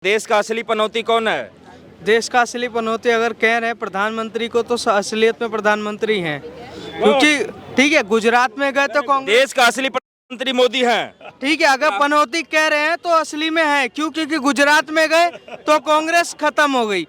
देश का असली पनौती कौन है? देश का असली पनौती अगर कह रहे हैं प्रधानमंत्री को, तो असलियत में प्रधानमंत्री हैं, क्योंकि ठीक है गुजरात में गए तो कांग्रेस, देश का असली प्रधानमंत्री मोदी हैं। ठीक है अगर पनौती कह रहे हैं तो असली में है, क्यों? क्योंकि गुजरात में गए तो कांग्रेस खत्म हो गई,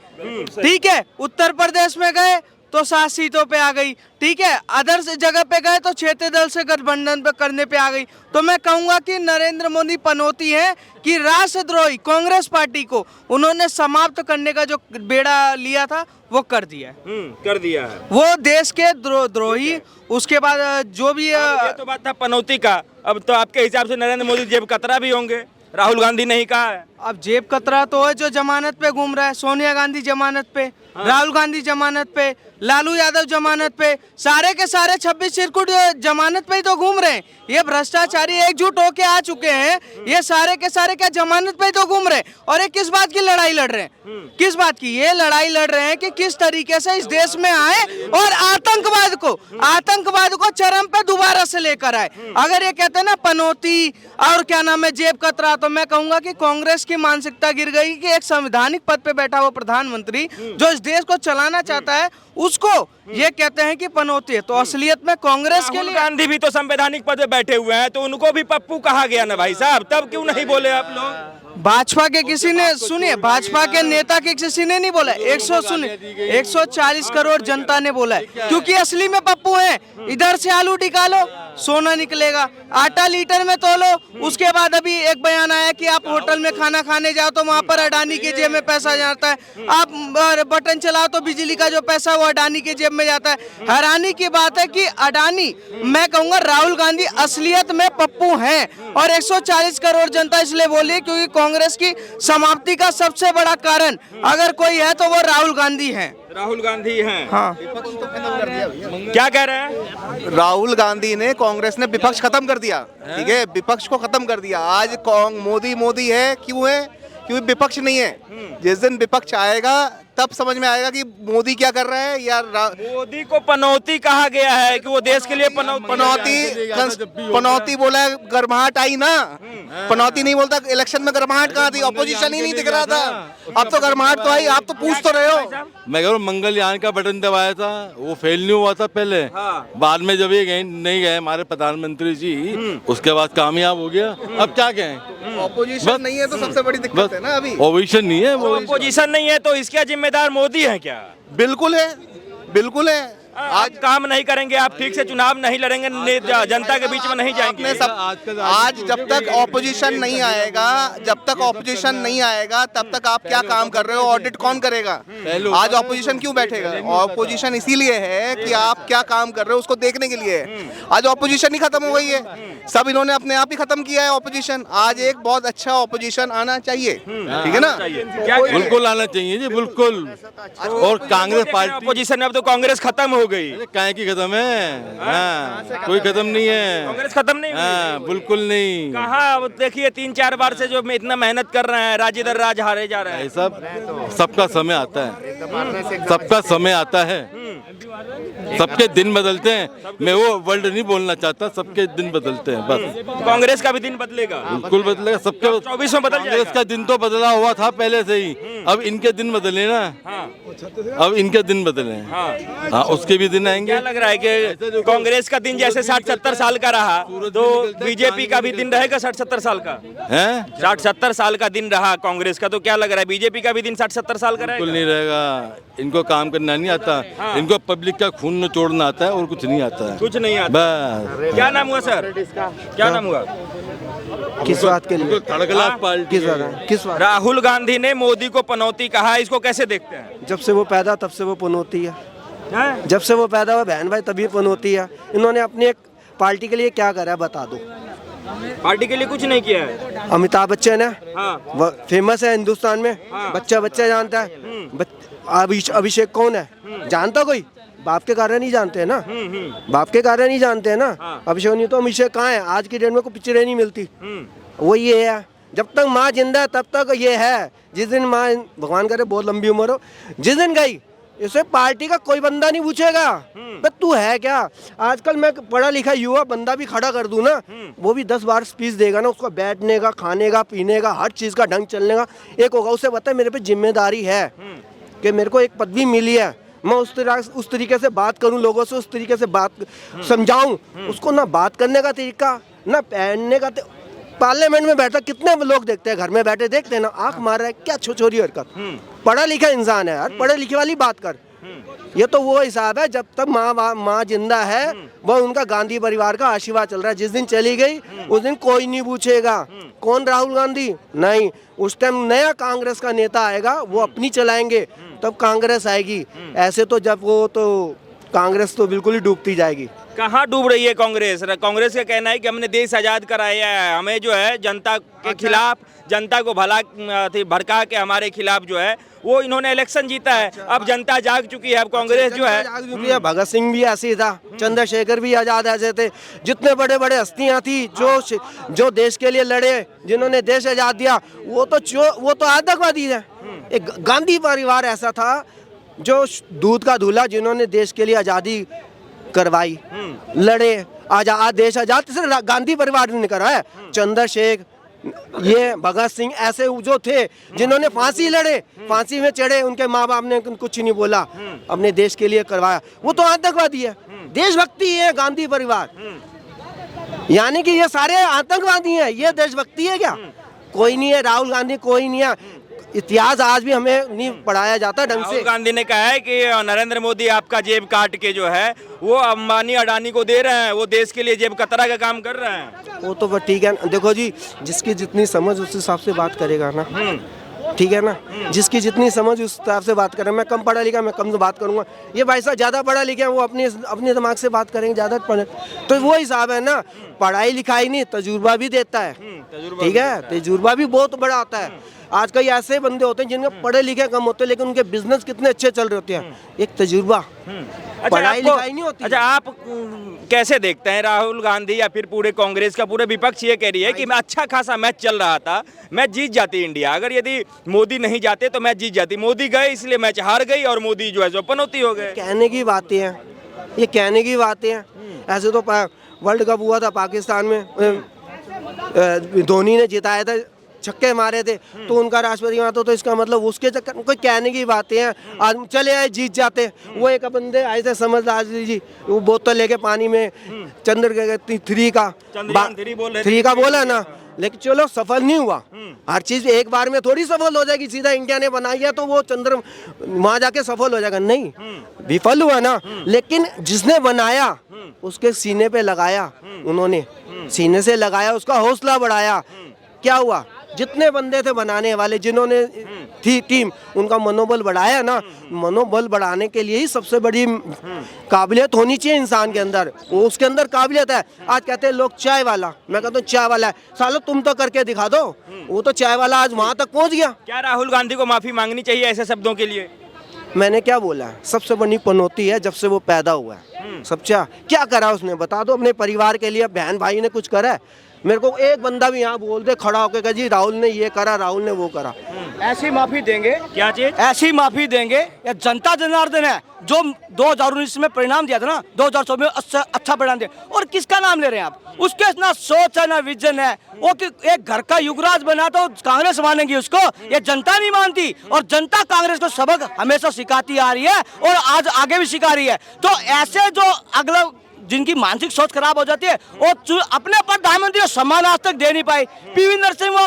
ठीक है उत्तर प्रदेश में गए तो 7 सीटों पे आ गई, ठीक है अदर जगह पे गए तो क्षेत्रीय दल से गठबंधन पे करने पे आ गई। तो मैं कहूंगा कि नरेंद्र मोदी पनौती है कि राष्ट्रद्रोही कांग्रेस पार्टी को उन्होंने समाप्त करने का जो बेड़ा लिया था वो कर दिया है। कर दिया है। वो देश के द्रोही, उसके बाद जो भी ये तो बात था पनौती का। अब तो आपके हिसाब से नरेंद्र मोदी जेब कतरा भी होंगे, राहुल गांधी नहीं कहा है। अब जेब कतरा तो है जो जमानत पे घूम रहा है, सोनिया गांधी जमानत पे, राहुल गांधी जमानत पे, लालू यादव जमानत पे, सारे के सारे 26 चिरकुट जमानत पे ही तो घूम रहे हैं। ये भ्रष्टाचारी एकजुट होके आ चुके हैं, ये सारे के सारे क्या जमानत पे ही तो घूम रहे हैं। और ये किस बात की लड़ाई लड़ रहे हैं? किस बात की ये लड़ाई लड़ रहे हैं कि किस तरीके से इस देश में आए और आतंकवाद को चरम पे दोबारा से लेकर आए। अगर ये कहते हैं ना पनौती और क्या नाम है जेब कतरा, तो मैं कहूंगा कि कांग्रेस की मानसिकता गिर गई कि एक संवैधानिक पद पे बैठा हुआ प्रधानमंत्री जो इस देश को चलाना चाहता है उसको ये कहते हैं कि पनौती है। तो असलियत में कांग्रेस के लिए गांधी भी तो संवैधानिक पद पे बैठे हुए हैं, तो उनको भी पप्पू कहा गया ना भाई साहब, तब क्यों नहीं बोले आप लोग? भाजपा के किसी ने सुनिए, भाजपा के नेता के किसी ने नहीं बोला, 140 करोड़ जनता ने बोला है, क्योंकि असली में पप्पू हैं। इधर से आलू निकालो सोना निकलेगा, आटा लीटर में तोलो। उसके बाद अभी एक बयान आया कि आप होटल में खाना खाने जाओ तो वहां पर अडानी के जेब में पैसा जाता है, आप बटन चलाओ तो बिजली का जो पैसा वो अडानी के जेब में जाता है। हैरानी की बात है कि अडानी, मैं कहूंगा राहुल गांधी असलियत में पप्पू हैं। और 140 करोड़ जनता इसलिए बोली क्योंकि कांग्रेस की समाप्ति का सबसे बड़ा कारण अगर कोई है तो वो राहुल गांधी हैं। राहुल गांधी हैं। हाँ, क्या कह रहे हैं? राहुल गांधी ने, कांग्रेस ने विपक्ष खत्म कर दिया, ठीक है विपक्ष को खत्म कर दिया। आज मोदी है, क्यों है? क्योंकि विपक्ष नहीं है। जिस दिन विपक्ष आएगा तब समझ में आएगा कि मोदी क्या कर रहा है। या मोदी को पनौती कहा गया है कि वो देश के लिए पनौती बोला है, गर्माहट आई ना। पनौती नहीं बोलता, इलेक्शन में गर्माहट कहाँ थी? ऑपोजिशन ही नहीं दिख रहा था, अब तो गर्माहट तो आई। आप तो पूछ तो रहे हो। मैं कह रहा हूँ मंगलयान का बटन दबाया था, वो फेल नहीं हुआ था पहले। बाद में जब ये नहीं गए हमारे प्रधानमंत्री जी, उसके बाद कामयाब हो गया। अब क्या कहें? ऑपोजिशन नहीं है तो सबसे बड़ी दिक्कत है ना। अभी ऑपोजिशन नहीं है, वो अपोजिशन नहीं है तो इसका जिम्मेदार मोदी है क्या? बिल्कुल है, बिल्कुल है। आज काम नहीं करेंगे आप, ठीक से चुनाव नहीं लड़ेंगे, जनता के बीच में नहीं जाएंगे। आज जब तक ऑपोजिशन नहीं आएगा, तब तक आप क्या काम कर रहे हो? ऑडिट कौन करेगा? आज ऑपोजिशन क्यों बैठेगा? ऑपोजिशन इसीलिए है कि आप क्या काम कर रहे हो उसको देखने के लिए। आज ऑपोजिशन ही खत्म हो गई है, सब इन्होंने अपने आप ही खत्म किया है ऑपोजिशन। आज एक बहुत अच्छा ऑपोजिशन आना चाहिए, ठीक है ना? बिल्कुल आना चाहिए जी, बिल्कुल। और कांग्रेस पार्टी अपोजिशन में अब तो कांग्रेस खत्म हो गई। काहे की खत्म है? हाँ, कोई खत्म नहीं है, कांग्रेस खत्म नहीं हुई। हाँ, बिल्कुल नहीं। कहा अब देखिए 3-4 बार से जो इतना मेहनत कर रहे हैं, राज्य दर राज हारे जा रहे हैं। सबका समय आता है, सबका समय आता है, सबके दिन बदलते हैं। मैं वो वर्ड नहीं बोलना चाहता, सबके दिन बदलते हैं बस। कांग्रेस का भी दिन बदलेगा, बिल्कुल बदलेगा। सबके 24 में बदल कांग्रेस जाएगा। का दिन तो बदला हुआ था पहले से ही, अब इनके दिन बदले ना। अब इनके दिन बदले हैं, हाँ उसके भी दिन आएंगे। क्या लग रहा है कि कांग्रेस का दिन जैसे 60-70 साल का रहा तो बीजेपी का भी दिन रहेगा 60-70 साल का है? 60-70 साल का दिन रहा कांग्रेस का, तो क्या लग रहा है बीजेपी का भी दिन 60-70 साल का बिल्कुल रहेगा? नहीं रहेगा। इनको काम करना नहीं आता, इनको पब्लिक का खून निचोड़ना आता है और कुछ नहीं आता है। कुछ नहीं आता। बस। क्या नाम हुआ सर? क्या नाम हुआ? किस बात के लिए? तड़कला पार्टी किस बात? राहुल गांधी ने मोदी को पनौती कहा, इसको कैसे देखते हैं? जब से वो पैदा तब से वो पनौती है। हैं? जब से वो पैदा हुआ बहन भाई तभी पनौती है। इन्होंने अपनी एक पार्टी के लिए क्या करा है बता दो। पार्टी के लिए कुछ नहीं किया है। अमिताभ बच्चन है, हाँ। वो फेमस है हिंदुस्तान में, बच्चा जानता है। अभिषेक कौन है जानता कोई? बाप के कारण ही जानते हैं ना, बाप के कारण ही जानते हैं ना। अभिषेक नहीं तो अभिषेक कहाँ है? आज की डेट में कोई पिक्चरें नहीं मिलती। वो ये है, जब तक माँ जिंदा है तब तक ये है। जिस दिन माँ, भगवान करे बहुत लंबी उम्र हो, जिस दिन गई इसे पार्टी का कोई बंदा नहीं पूछेगा बे तू है क्या। आजकल मैं पढ़ा लिखा युवा बंदा भी खड़ा कर दूं ना, वो भी 10 बार स्पीच देगा ना, उसको बैठने का, खाने का, पीने का, हर चीज का ढंग चलने का एक होगा। उसे पता है मेरे पे जिम्मेदारी है कि मेरे को एक पदवी मिली है, मैं उस तरीके से बात करूं लोगों से, उस तरीके से बात समझाऊं उसको। ना बात करने का तरीका, ना पहनने का। पार्लियामेंट में बैठा कितने लोग देखते हैं, घर में बैठे देखते हैं ना, आंख मार रहा है, क्या छोरी हरकत। पढ़ा लिखा इंसान है यार, पढ़े लिखे वाली बात कर। ये तो वो हिसाब है, जब तक माँ जिंदा है वो उनका गांधी परिवार का आशीर्वाद चल रहा है। जिस दिन चली गई उस दिन कोई नहीं पूछेगा कौन राहुल गांधी, नहीं। उस टाइम नया कांग्रेस का नेता आएगा, वो अपनी चलाएंगे, तब कांग्रेस आएगी। ऐसे तो जब वो तो कांग्रेस तो बिल्कुल ही डूबती जाएगी। कहाँ डूब रही है कांग्रेस? कांग्रेस का कहना है कि हमने देश आजाद कराया है, हमें जो है जनता के खिलाफ, जनता को भड़का के हमारे खिलाफ जो है वो इन्होंने इलेक्शन जीता है। अब जनता जाग चुकी है, अब कांग्रेस जो है जाग चुकी है। भगत सिंह भी ऐसे ही था, चंद्रशेखर भी आजाद ऐसे थे, जितने बड़े बड़े हस्तियां थी जो देश के लिए लड़े, जिन्होंने देश आजाद दिया, वो तो आतंकवादी है। एक गांधी परिवार ऐसा था जो दूध का दूल्हा, जिन्होंने देश के लिए आजादी करवाई, लड़े, आजाद देश आजाद सिर्फ गांधी परिवार ने कराया। चंद्रशेखर, ये भगत सिंह ऐसे जो थे जिन्होंने फांसी लड़े, फांसी में चढ़े, उनके माँ बाप ने कुछ नहीं बोला, अपने देश के लिए करवाया, वो तो आतंकवादी है। देशभक्ति है गांधी परिवार, यानी कि ये सारे आतंकवादी हैं, ये देशभक्ति है क्या? कोई नहीं है। राहुल गांधी कोई नहीं है। इतिहास आज भी हमें नहीं पढ़ाया जाता ढंग से। राहुल गांधी ने कहा है कि नरेंद्र मोदी आपका जेब काट के जो है वो अंबानी अडानी को दे रहे हैं, वो देश के लिए जेब कतरा का काम कर रहे हैं। वो तो ठीक है, देखो जी, जिसकी जितनी समझ उस हिसाब से बात करेगा ना, ठीक है ना, जिसकी जितनी समझ उस हिसाब से बात करें। मैं कम पढ़ा लिखा, मैं कम बात करूंगा। ये भाई साहब ज्यादा पढ़ा लिखा है, वो अपने दिमाग से बात करेंगे, ज्यादा पढ़े तो वो हिसाब है ना। पढ़ाई लिखाई नहीं, तजुर्बा भी देता है, ठीक है, तजुर्बा भी बहुत बड़ा आता है। आज कई ऐसे बंदे होते हैं जिनके पढ़े लिखे कम होते हैं, लेकिन उनके बिजनेस कितने अच्छे चल रहे होते हैं। एक तजुर्बा, पढ़ाई लिखाई नहीं होती। अच्छा, आप कैसे देखते हैं राहुल गांधी या फिर पूरे कांग्रेस का पूरे विपक्ष ये कह रही है कि अच्छा खासा मैच चल रहा था, मैच जीत जाती इंडिया, अगर यदि मोदी नहीं जाते तो मैच जीत जाती, मोदी गए इसलिए मैच हार गई और मोदी जो है जो पनौती हो गए। कहने की बातें हैं, ये कहने की बातें हैं। ऐसे तो वर्ल्ड कप हुआ था पाकिस्तान में, धोनी ने जिताया था, छक्के मारे थे, तो उनका राष्ट्रपति वहाँ तो इसका मतलब उसके चक्कर कोई कहने की बातें हैं। आज चले आए जीत जाते। वो एक बंदे आए थे समझदार जी, वो बोतल लेके पानी में चंद्र 3 का बोला ना, लेकिन चलो सफल नहीं हुआ। हर चीज एक बार में थोड़ी सफल हो जाएगी, सीधा इंडिया ने बनाई है तो वो चंद्र वहां जाके सफल हो जाएगा, नहीं, विफल हुआ ना। लेकिन जिसने बनाया उसके सीने पे लगाया, उन्होंने सीने से लगाया, उसका हौसला बढ़ाया। क्या हुआ? जितने बंदे थे बनाने वाले, जिन्होंने थी टीम, उनका मनोबल बढ़ाया ना। मनोबल बढ़ाने के लिए ही सबसे बड़ी काबिलियत होनी चाहिए इंसान के अंदर, वो उसके अंदर काबिलियत है। आज कहते हैं लोग चाय वाला, मैं कहता हूँ चाय वाला है, सालो तुम तो करके दिखा दो। वो तो चाय वाला आज वहां तक पहुंच गया। क्या राहुल गांधी को माफी मांगनी चाहिए ऐसे शब्दों के लिए? मैंने क्या बोला है, सबसे बड़ी पनौती है जब से वो पैदा हुआ है। सबसे क्या करा उसने, बता दो। अपने परिवार के लिए बहन भाई ने कुछ करा है? मेरे को एक बंदा भी यहाँ बोल दे खड़ा होकर कि जी राहुल ने ये करा, राहुल ने वो करा। ऐसी माफी देंगे, क्या चीज? ऐसी माफी देंगे या जनता जनार्दन है जो 2019 में परिणाम दिया था ना, 2024 में अच्छा परिणाम दिया। और किसका नाम ले रहे हैं आप? उसके ना सोच है ना विजन है। वो कि एक घर का युवराज बना तो कांग्रेस मानेगी उसको, ये जनता नहीं मानती। और जनता कांग्रेस को सबक हमेशा सिखाती आ रही है और आज आगे भी सिखा रही है। तो ऐसे जो अगला जिनकी मानसिक सोच खराब हो जाती है, वो अपने प्रधानमंत्री को सम्मान आज तक दे नहीं पाए, पीवी नरसिंह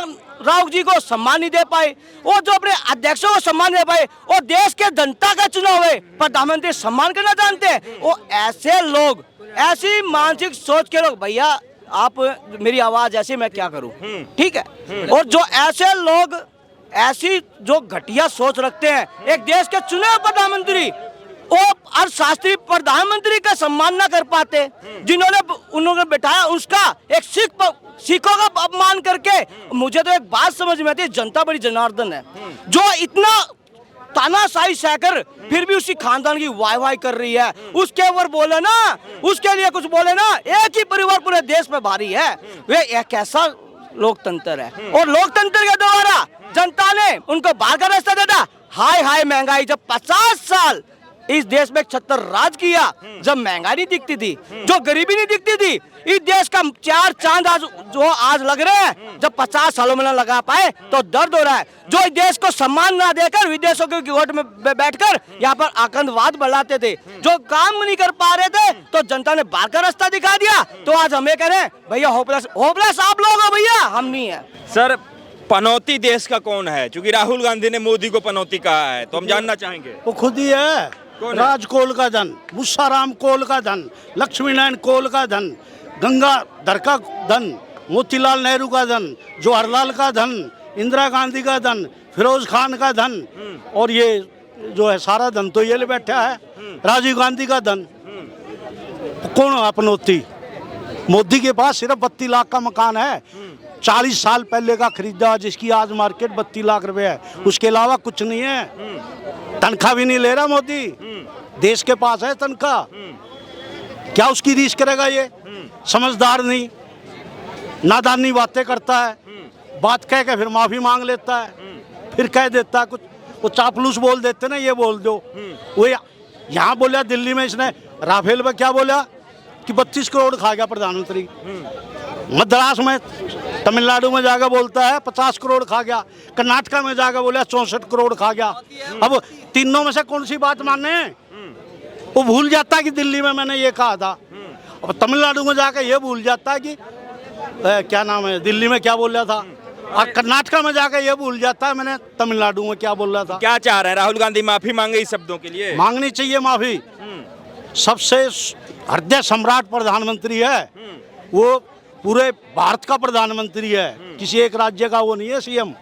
राव जी को सम्मान नहीं दे पाए, वो जो अपने अध्यक्षों को सम्मान दे पाए, और देश के जनता का चुनाव है, प्रधानमंत्री सम्मान करना जानते हैं। वो ऐसे लोग, ऐसी मानसिक सोच के लोग, भैया आप मेरी आवाज ऐसी, मैं क्या करूं, ठीक है। और जो ऐसे लोग ऐसी जो घटिया सोच रखते हैं, एक देश के चुने हुए प्रधानमंत्री वो अर्थशास्त्री प्रधानमंत्री का सम्मान न कर पाते, जिन्होंने उन्होंने बैठाया उसका एक सिखों का अपमान करके। मुझे तो एक बात समझ में आती है, जनता बड़ी जनार्दन है जो इतना तानाशाही सहकर फिर भी उसी खानदान की वाह कर रही है। उसके ऊपर बोले ना, उसके लिए कुछ बोले ना, एक ही परिवार पूरे देश में भारी है। वे एक ऐसा लोकतंत्र है, और लोकतंत्र के द्वारा जनता ने उनको बाहर का रास्ता देता। हाय हाय महंगाई, जब 50 साल इस देश में 76 राज किया, जब महंगाई नहीं दिखती थी, जो गरीबी नहीं दिखती थी, इस देश का 4 चांद आज लग रहे हैं, जब 50 सालों में न लगा पाए तो दर्द हो रहा है। जो इस देश को सम्मान ना देकर विदेशों के गोट में बैठकर यहाँ पर आतंकवाद बढ़ाते थे, जो काम नहीं कर पा रहे थे, तो जनता ने बाहर का रास्ता दिखा दिया। तो आज हमें कह रहे हैं भैया होपलेस आप लोग हो भैया, हम नहीं है। सर पनौती देश का कौन है? क्योंकि राहुल गांधी ने मोदी को पनौती कहा है, तो हम जानना चाहेंगे। वो खुद ही है, कौन है? राज कोल का धन, मुस्साराम कोल का धन, लक्ष्मी नारायण कोल का धन, गंगाधर का धन, मोतीलाल नेहरू का धन, जवाहरलाल का धन, इंदिरा गांधी का धन, फिरोज खान का धन, और ये जो है सारा धन तो ये ले बैठा है, राजीव गांधी का धन। कौन है पनौती? मोदी के पास सिर्फ 32 लाख का मकान है, 40 साल पहले का खरीदा, जिसकी आज मार्केट 32 लाख रुपए है, उसके अलावा कुछ नहीं है। तनख्वाह भी नहीं ले रहा मोदी, देश के पास है तनख्वाह, क्या उसकी रीस करेगा? ये समझदार नहीं, नादानी बातें करता है, बात कह के फिर माफी मांग लेता है, फिर कह देता है कुछ, वो चापलूस बोल देते ना, ये बोल दो। वो यहाँ बोला दिल्ली में इसने राफेल में क्या बोला कि 32 करोड़ खा गया प्रधानमंत्री। मद्रास में तमिलनाडु में जाकर बोलता है 50 करोड़ खा गया, कर्नाटका में जाकर बोला 64 करोड़ खा गया। अब तीनों में से कौन सी बात माने? वो भूल जाता है कि दिल्ली में मैंने ये कहा था, अब तमिलनाडु में जाकर ये भूल जाता है कि क्या नाम है, दिल्ली में क्या बोल रहा था, और कर्नाटका में जाकर ये भूल जाता है मैंने तमिलनाडु में क्या बोल रहा था। क्या चाह रहे हैं राहुल गांधी? माफी मांगे इस शब्दों के लिए? मांगनी चाहिए माफी। सबसे हृदय सम्राट प्रधानमंत्री है वो, पूरे भारत का प्रधानमंत्री है, किसी एक राज्य का वो नहीं है सीएम।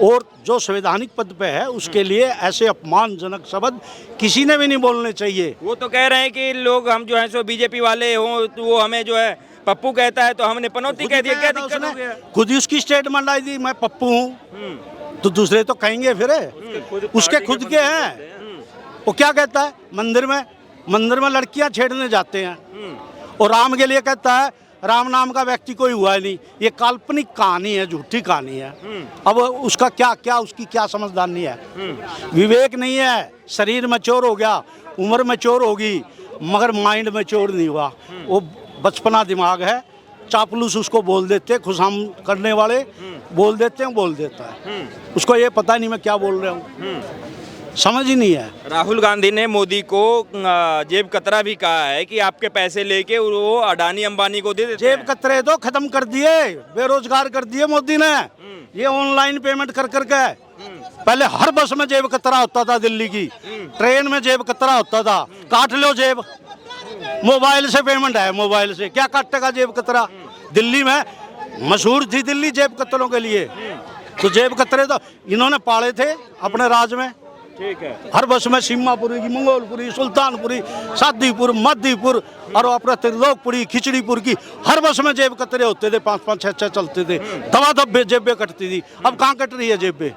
और जो संवैधानिक पद पे है उसके लिए ऐसे अपमानजनक शब्द किसी ने भी नहीं बोलने चाहिए। वो तो कह रहे हैं कि लोग हम जो है सो बीजेपी वाले हों तो वो हमें जो है पप्पू कहता है तो हमने पनौती कह दिया, क्या दिक्कत हो गया? खुद ही उसकी स्टेटमेंट आई थी, मैं पप्पू हूँ, तो दूसरे तो कहेंगे फिर उसके खुद के हैं। वो क्या कहता है, मंदिर में लड़कियां छेड़ने जाते हैं, और राम के लिए कहता है राम नाम का व्यक्ति कोई हुआ ही नहीं। ये काल्पनिक कहानी है, झूठी कहानी है। अब उसका क्या उसकी क्या समझदारी है, विवेक नहीं है। शरीर मैच्योर हो गया, उम्र मैच्योर होगी, मगर माइंड मैच्योर नहीं हुआ। वो बचपना दिमाग है, चापलूस उसको बोल देते, खुशाम करने वाले बोल देते हैं, बोल देता है। उसको ये पता नहीं मैं क्या बोल रहा हूँ, समझ ही नहीं है। राहुल गांधी ने मोदी को जेब कतरा भी कहा है कि आपके पैसे लेके वो अडानी अंबानी को दे देते जेब हैं। कतरे तो खत्म कर दिए, बेरोजगार कर दिए मोदी ने, ये ऑनलाइन पेमेंट कर करके। पहले हर बस में जेब कतरा होता था, दिल्ली की ट्रेन में जेब कतरा होता था, काट लो जेब। मोबाइल से पेमेंट है, मोबाइल से क्या काटेगा जेब कतरा? दिल्ली में मशहूर थी दिल्ली जेब कतरों के लिए, तो जेब कतरे तो इन्होंने पाले थे अपने राज में। ठीक है। हर बस में सीमापुरी की, मंगोलपुरी, सुल्तानपुरी, सादीपुर, मध्यपुर और अपना त्रिलोकपुरी, खिचड़ीपुर की हर बस में जेब कतरे होते थे, 5-5, 6-6 चलते थे, दबा दब जेबें कटती थी। अब कहाँ कट रही है जेबें?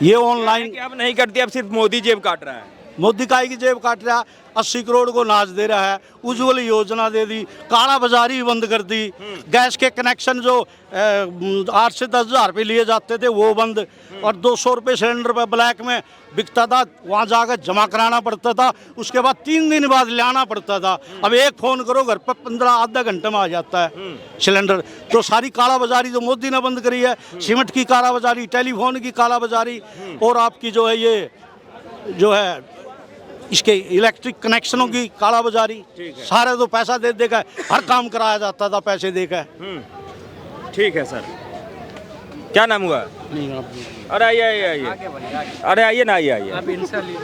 ये ऑनलाइन अब नहीं करती, अब सिर्फ मोदी जेब काट रहा है। मोदी काई की जेब काट रहा है, 80 करोड़ को नाच दे रहा है, उज्ज्वल योजना दे दी, काला बाजारी बंद कर दी, गैस के कनेक्शन जो 8 से 10 हज़ार रुपये लिए जाते थे वो बंद, और 200 रुपये सिलेंडर पे ब्लैक में बिकता था, वहाँ जाकर जमा कराना पड़ता था, उसके बाद 3 दिन बाद लाना पड़ता था। अब एक फ़ोन करो घर पर 15 आधा घंटे में आ जाता है सिलेंडर। तो सारी काला बाजारी जो मोदी ने बंद करी है, सीमेंट की काला बाजारी, टेलीफोन की काला बाजारी, और आपकी जो है ये जो है इसके इलेक्ट्रिक कनेक्शनों की काला बाजारी, सारे तो पैसा दे देकर हर काम कराया जाता था, पैसे देकर। ठीक है सर, क्या नाम हुआ? अरे आइए, अरे आइए ना, आइए।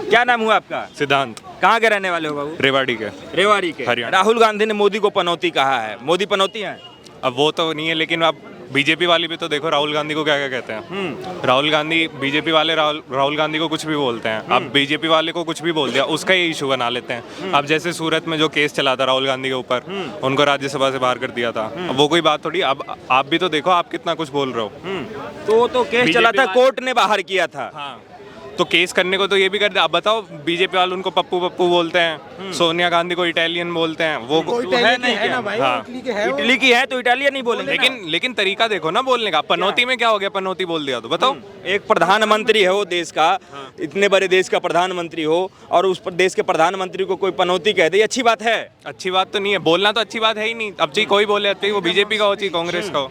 क्या नाम हुआ आपका? सिद्धांत। कहाँ के रहने वाले हो बाबू? रेवाड़ी के। रेवाड़ी के। हरियाणा। राहुल गांधी ने मोदी को पनौती कहा है, मोदी पनौती है? अब वो तो नहीं है, लेकिन आप बीजेपी वाली भी तो देखो राहुल गांधी को क्या क्या कहते हैं। राहुल गांधी, बीजेपी वाले राहुल गांधी को कुछ भी बोलते हैं। अब बीजेपी वाले को कुछ भी बोल दिया, उसका ये इशू बना लेते हैं। अब जैसे सूरत में जो केस चला था राहुल गांधी के ऊपर, उनको राज्यसभा से बाहर कर दिया था। अब वो कोई बात थोड़ी। अब आप भी तो देखो, आप कितना कुछ बोल रहे हो। तो केस चला था, कोर्ट ने बाहर किया था। हाँ, तो केस करने को तो ये भी कर दे। अब बताओ बीजेपी वाले उनको पप्पू पप्पू बोलते हैं, सोनिया गांधी को इटालियन बोलते हैं, वो है नहीं क्या? हाँ इटली की है तो इटालियन नहीं बोलेंगे ना। लेकिन तरीका देखो ना बोलने का। पनौती में क्या हो गया, पनौती बोल दिया तो बताओ। एक प्रधानमंत्री हो देश का, इतने बड़े देश का प्रधानमंत्री हो और उस देश के प्रधानमंत्री को कोई पनौती कह दे, ये अच्छी बात है? अच्छी बात तो नहीं है, बोलना तो अच्छी बात है ही नहीं। अब जी कोई बोले वो बीजेपी का हो चाहे कांग्रेस का हो।